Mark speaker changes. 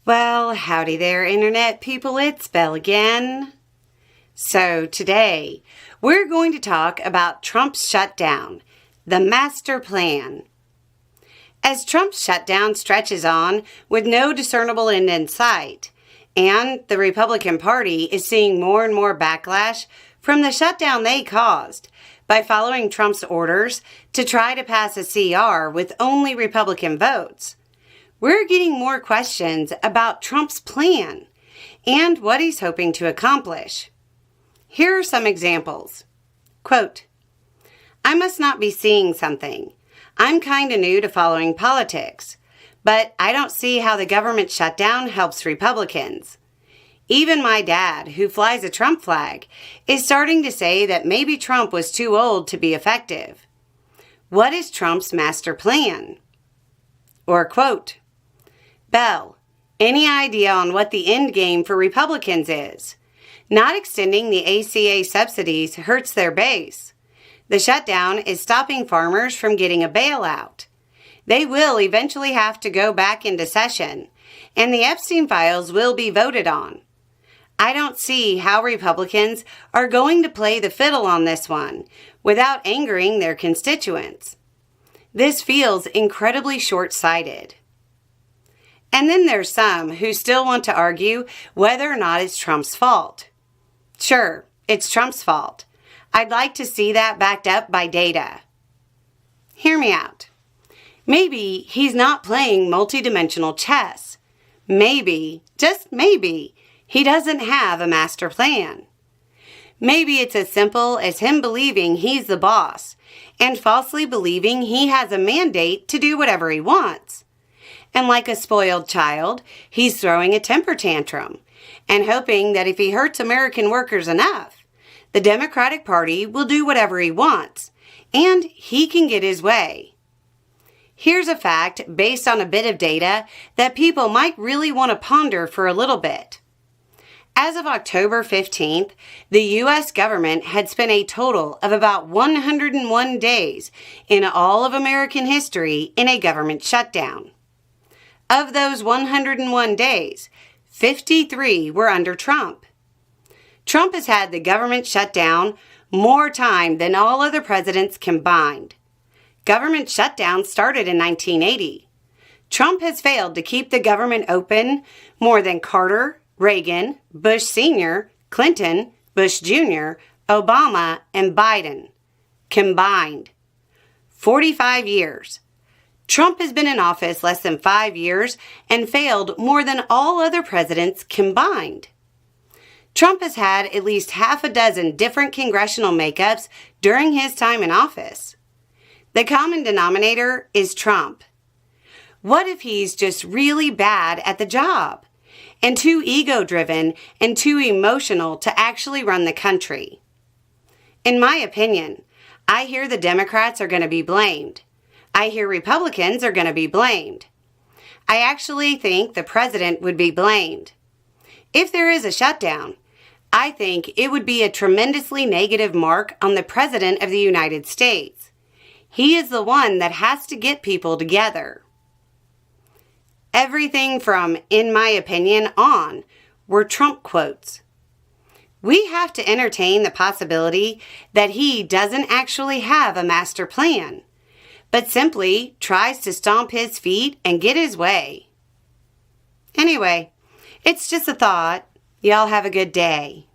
Speaker 1: Well, howdy there, Internet people. It's Beau again. So today, we're going to talk about Trump's shutdown, the master plan. As Trump's shutdown stretches on with no discernible end in sight, and the Republican Party is seeing more and more backlash from the shutdown they caused by following Trump's orders to try to pass a CR with only Republican votes, we're getting more questions about Trump's plan and what he's hoping to accomplish. Here are some examples. Quote, "I must not be seeing something. I'm kind of new to following politics, but I don't see how the government shutdown helps Republicans. Even my dad, who flies a Trump flag, is starting to say that maybe Trump was too old to be effective. What is Trump's master plan?" Or quote, "Beau, any idea on what the end game for Republicans is? Not extending the ACA subsidies hurts their base. The shutdown is stopping farmers from getting a bailout. They will eventually have to go back into session, and the Epstein files will be voted on. I don't see how Republicans are going to play the fiddle on this one without angering their constituents. This feels incredibly short-sighted." And then there's some who still want to argue whether or not it's Trump's fault. Sure, it's Trump's fault. I'd like to see that backed up by data. Hear me out. Maybe he's not playing multidimensional chess. Maybe, just maybe, he doesn't have a master plan. Maybe it's as simple as him believing he's the boss and falsely believing he has a mandate to do whatever he wants. And like a spoiled child, he's throwing a temper tantrum and hoping that if he hurts American workers enough, the Democratic Party will do whatever he wants and he can get his way. Here's a fact based on a bit of data that people might really want to ponder for a little bit. As of October 15th, the U.S. government had spent a total of about 101 days in all of American history in a government shutdown. Of those 101 days, 53 were under Trump. Trump has had the government shut down more time than all other presidents combined. Government shutdown started in 1980. Trump has failed to keep the government open more than Carter, Reagan, Bush Sr., Clinton, Bush Jr., Obama, and Biden combined. 45 years. Trump has been in office less than 5 years and failed more than all other presidents combined. Trump has had at least half a dozen different congressional makeups during his time in office. The common denominator is Trump. What if he's just really bad at the job and too ego-driven and too emotional to actually run the country? In my opinion, I hear the Democrats are going to be blamed. I hear Republicans are going to be blamed. I actually think the president would be blamed. If there is a shutdown, I think it would be a tremendously negative mark on the President of the United States. He is the one that has to get people together. Everything from "in my opinion" on were Trump quotes. We have to entertain the possibility that he doesn't actually have a master plan, but simply tries to stomp his feet and get his way. Anyway, it's just a thought. Y'all have a good day.